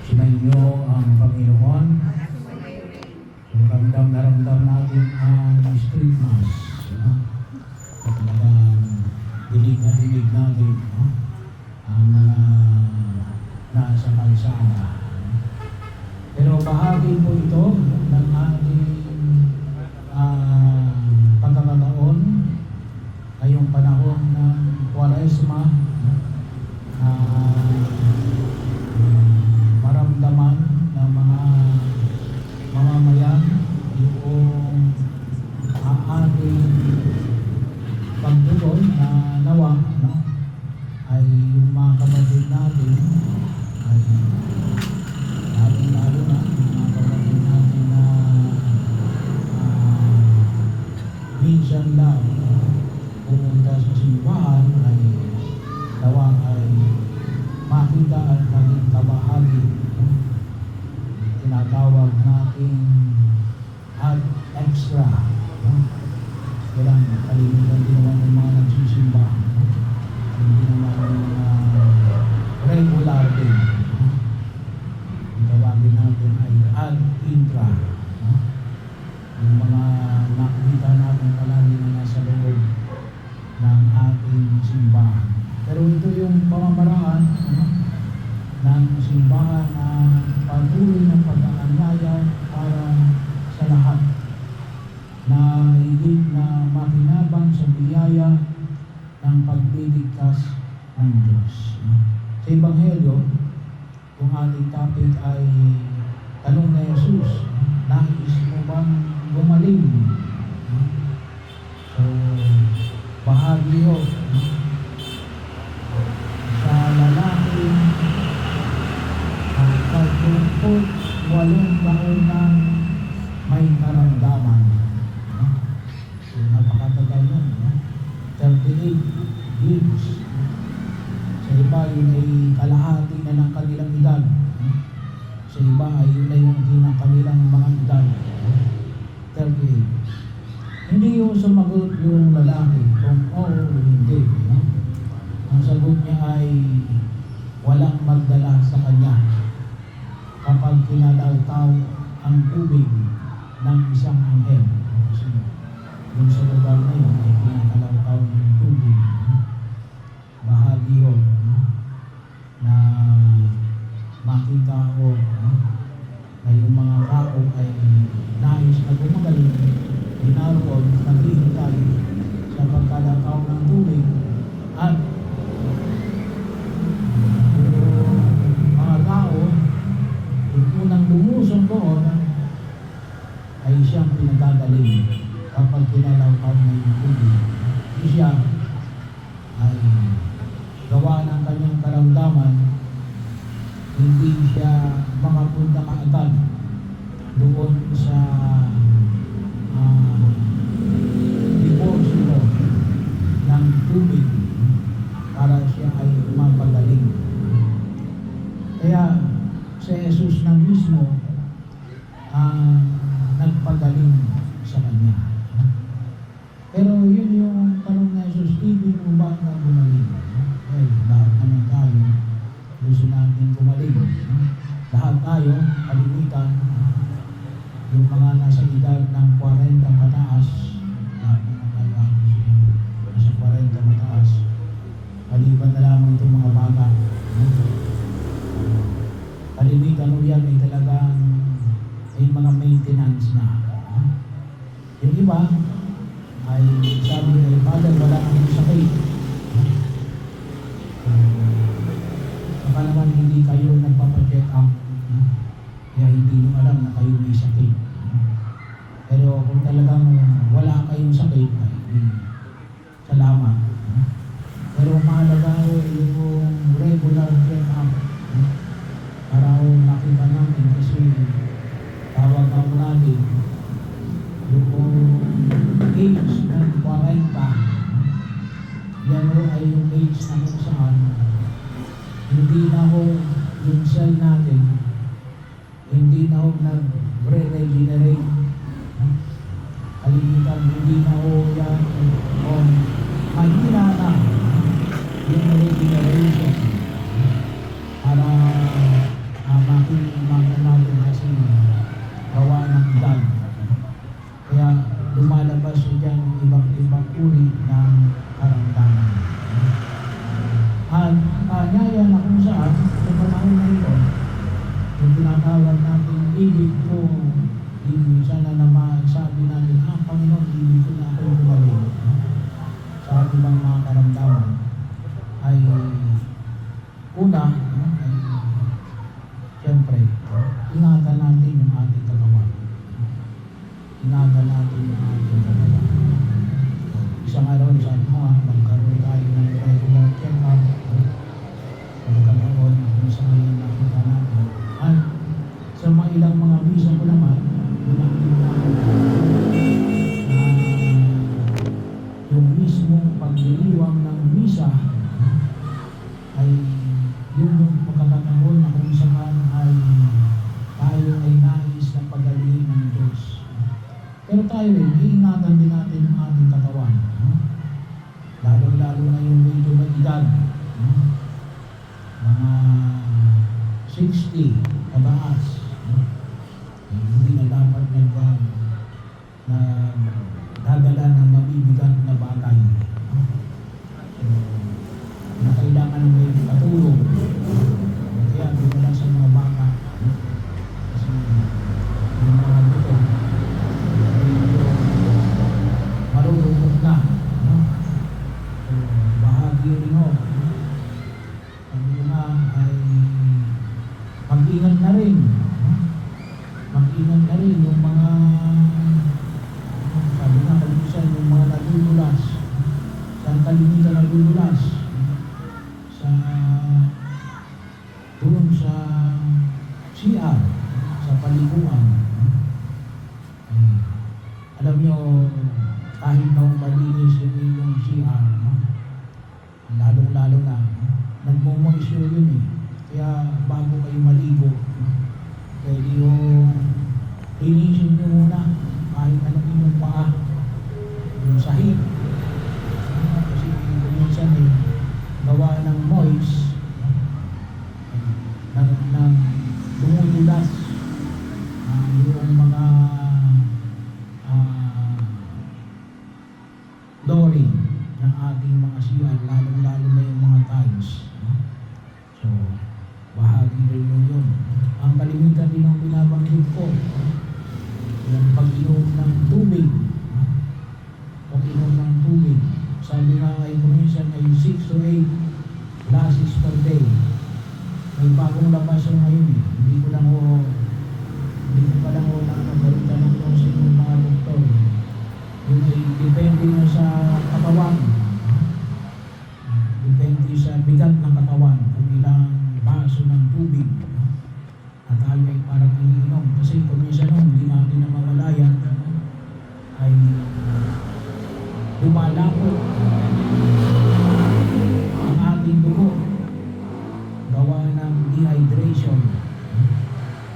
Sumainyo ang Panginoon. Ramdam na ramdam natin ang street mass. At talagang dinig na dinig natin ang mga nasa kalsada. Pero bahagi po ito ng ating pagkakataon ngayong panahon ng Kwaresma. Maramdaman ng mga mamamayan yung ating pagtugon na nawa ay yung mga kapatid natin ay lalo na yung mga kapatid natin na minsan lang pumunta sa simbahan ay nawa ay makita at maging kabahagi. Tinatawag natin at extra. Kailang kalimutan din naman ng mga nagsisimba. Hindi naman regular din. Tawagin natin ay ad intra. Yung mga nakita natin palagi na nasa loob ng ating simbahan. Pero ito yung pamamaraan ng simbahan na patuloy ng pag-aanyaya para sa lahat na higit na makinabang sa biyaya ng pagliligtas ng Diyos. Sa Ebanghelyo, kung ating topic ay tanong na Jesus, nais mo bang gumaling? So, bahagi yun sa lalaki ang 38 taon na may karamdaman. So, napakatagal nun. 38 years. Sa iba, yun ay kalahati na ng kanilang edad. Sa iba, ay yun ay yung ng kanilang mga edad. 38. Hindi yung sumagot yung lalaki kung oo o hindi. Ang sagot niya ay walang magdala sa kanya kapag kinalawtaw ang tubig ng isang anghel. Kasi yung sa lugar na yun ay kinakalawtaw ng tubig. Bahagi yun na makita ko na yung mga tao ay nais na gumagaling, dinaroon, naghihintay sa pagkalawtaw ng tubig at yung unang lumusong doon ay siyang pinagagaling kapag kinalawtaw na yung tubig. Siya ay gawa ng kanyang karamdaman, hindi siya makapunta kaagad doon sa deposito ng tubig para siya ay mapagaling. Kaya si Jesus na mismo nagpagaling sa kanya. Pero yun yung tanong na Jesus, ibig mo ba na gumaling? Eh, lahat naman tayo gusto natin gumaling. Lahat tayo, kalimitan, yung mga nasa edad ng 40 mataas, lahat naman tayo nasa 40 mataas, maliban na lamang itong mga bata. Kalimitan mo yan ay talagang may mga maintenance na. Yung iba ay sabi ay Father, wala akong sakit. Baka naman hindi kayo nagpapacheck up, kaya hindi nyo alam na kayo may sakit. Pero kung talagang wala kayong sakit, ay salamat. Pero mahalaga yung regular check up para makita natin kasi tawag ako natin yung age ng 40, yan o ay yung age na kung saan hindi na ho yung cell natin, hindi na ho nag-regenerate. Kalimitan, hindi na ho yan mahina na yung regeneration para makita pag-ibig ko, sana na masabi natin, Panginoon, ibig ko na ako gumaling sa ating mga karamdaman, ay una, ay siyempre, ingatan natin yung ating katawan. Ingatan natin yung ating katawan. Isang araw, sabi mo, magkaroon tayo ng regular check-up, magkaroon kung sa ngayon nakita natin. At sa mga ilang mga misa ko naman, binakita ko na yung mismong pagliliwang ng misa ay yun yung pagkakataon na kung saan ay tayo ay nais na pagalingin ng Diyos. Pero tayo rin, iingatan din natin yung ating katawan. Lalo-lalo na yung medyo may edad. Mga 60, kataas. Hindi na dapat na dadala ng mabibigat na bagay. Na kailangan ng may katulong. Kaya dito lang sa mga bata. Kasi yung mga dito, medyo marurunod na. So, bahagi rin ho. Sabi ko na ay mag-ingat na rin. Mag-ingat na rin yung mga sabi nga kalimisan, yung mga nadudulas. Saan kalimitan nadudulas? Doon sa CR, sa paliguan. Alam nyo, kahit na malinis yung inyong CR, lalong-lalo na, nagmumoisture yun eh. Kaya bago kayo maligo, pwede yung linisin nyo muna kahit anong inyong paa, yung sahig. Kasi minsan eh, gawa ng moist, ng dumudulas yung mga flooring ng ating mga CR, lalong-lalo na yung mga tiles. So, bahagi rin yun. Ang kalimitan din ang binabanggit ko, yung pag-inom ng tubig. Pag-inom ng tubig. Sabi nga ay kuminsan ay 6 to 8 glasses per day. May bagong labas yung ngayon eh. Hindi ko pa lang nakakabalitan ng sa inyong mga doktor. Yun ay depende na sa katawan. Depende sa bigat ng katawan kung ilang baso ng tubig at tayo ay parang iniinom. Kasi kuminsan hindi natin na mamalayan ay lumalapot ang ating dugo gawa ng dehydration.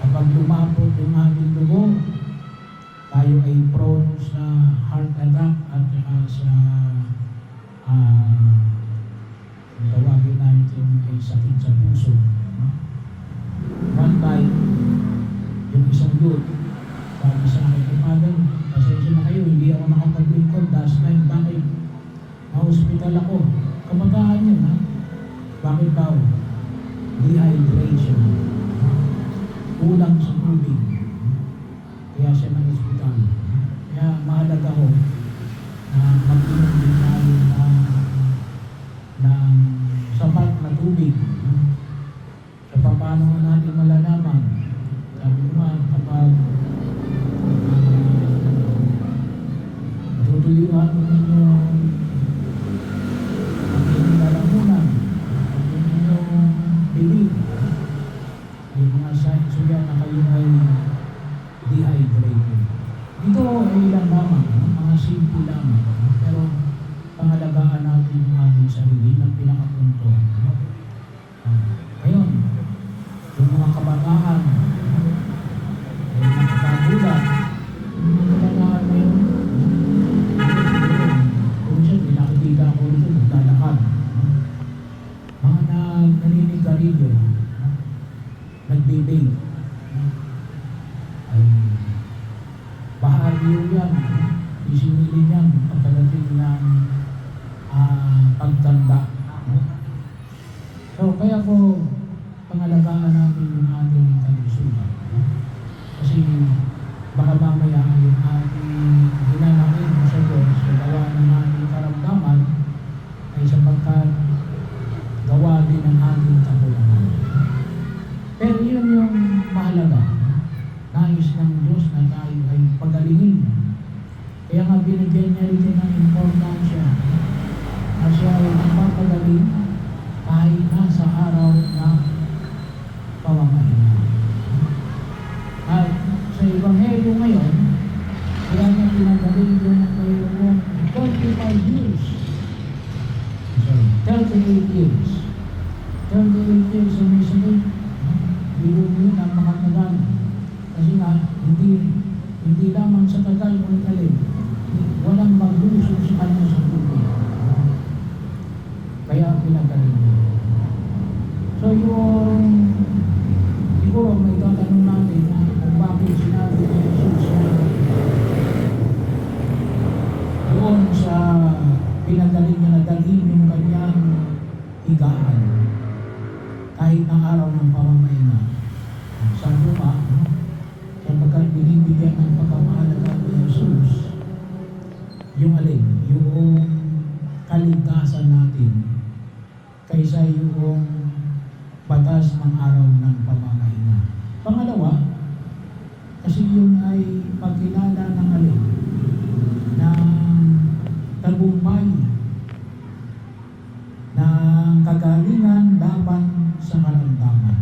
Kapag lumapot yung ating dugo, tayo ay prone sa heart attack at sa tawagin natin ay sakit sa puso. One time, yung isang youth, sabi sa akin, Father, pasensya na kayo, hindi ako nakapaglingkod last night. Bakit? Na-hospital ako. Kabataan yun, ha? Bakit daw? Dehydration. Kulang sa tubig. Kaya siya na-hospital. Kaya mahalaga ko na mag-inom din tayo ng sapat na tubig. So, paano natin malalaman? Sabi ko nga, kapag tutuyuan mo ninyo ang inyong lalamunan, ang inyong bibig, may mga signs o yan na kayo ay dehydrated. Dito ay ilang lamang, mga simple lamang, pero pangalagaan natin yung ating sarili ng pinakapunto. Ngayon, yung mga kabataan, ay nakakagulat, yung kabataan na yun, kung siya, pinakikita ko ito, naglalakad. Mga naninigarilyo, nagbe-bake, ay bahagi yan, isinili yan pagkadating ng pagtanda. So, kaya po, pangalagaan natin yung ating kalusugan. Pero yun yung mahalaga. Nais ng Diyos na tayo ay pagalingin. Kaya nga binigyan niya rin ng importansya na siya ay nagpapagaling kahit na sa araw ng pamamahinga. At sa Ebanghelyo ngayon, kaya niya pinagaling yung mayroong 35 years. Sorry, 38 years. 38 years sa may sakit. Biro mo yun, napakatagal. Kasi nga, hindi lamang sa tagal o talim, walang maglusog sa kanya sa tubig. Kaya pinagaling niya. So yung siguro may tatanong natin na kung bakit sinabi ni Jesus na doon sa pinagaling niya na dalhin yung kanyang higaan kahit ng araw ng pamamahinga. Sa luma, sapagkat binibigyan ng pagkamahalaga ni Jesus yung alin, yung kaligtasan natin kaysa yung batas ng araw ng pamamahinga. Pangalawa, kasi yun ay pagkilala ng alin, ng tagumpay, ng kagalingan laban sa karamdaman.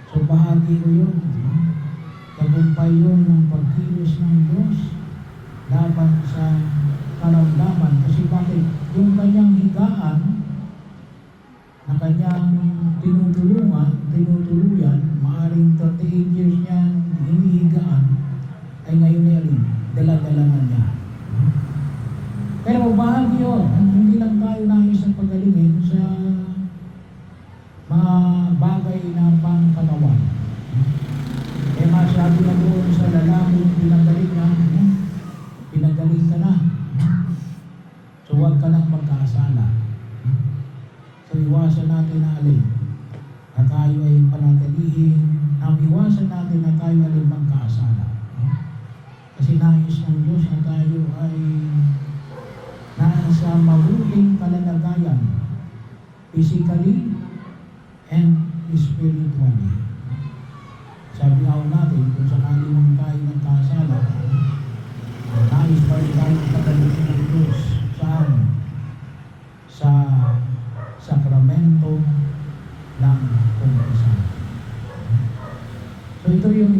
So bahagi ko yun. Tagumpay yun ng pagkilos ng Diyos laban sa karamdaman. Kasi bakit? Yung kanyang higaan na kanyang tinutuluyan, maaaring 38 years niya hinihigaan, ay ngayon na rin, dala-dala na niya. Pero bahagi yun, hindi lang tayo nais na pagalingin sa mga bagay na pangkatawan. Eh masabi na doon sa lalaki pinagaling niya, pinagaling ka na. So huwag ka nang magkasala. So iwasan natin na alin na tayo ay panatilihin, iwasan natin na tayo alin magkasala. Kasi nais ng Diyos na tayo ay nasa mabuting kalalagayan, physically and spiritually. Sabi nga natin, kung sakali mong tayo nagkasala, nais pa rin tayo pagalitin ng Diyos. Saan? Sa sakramento ng kumpisan. So ito yung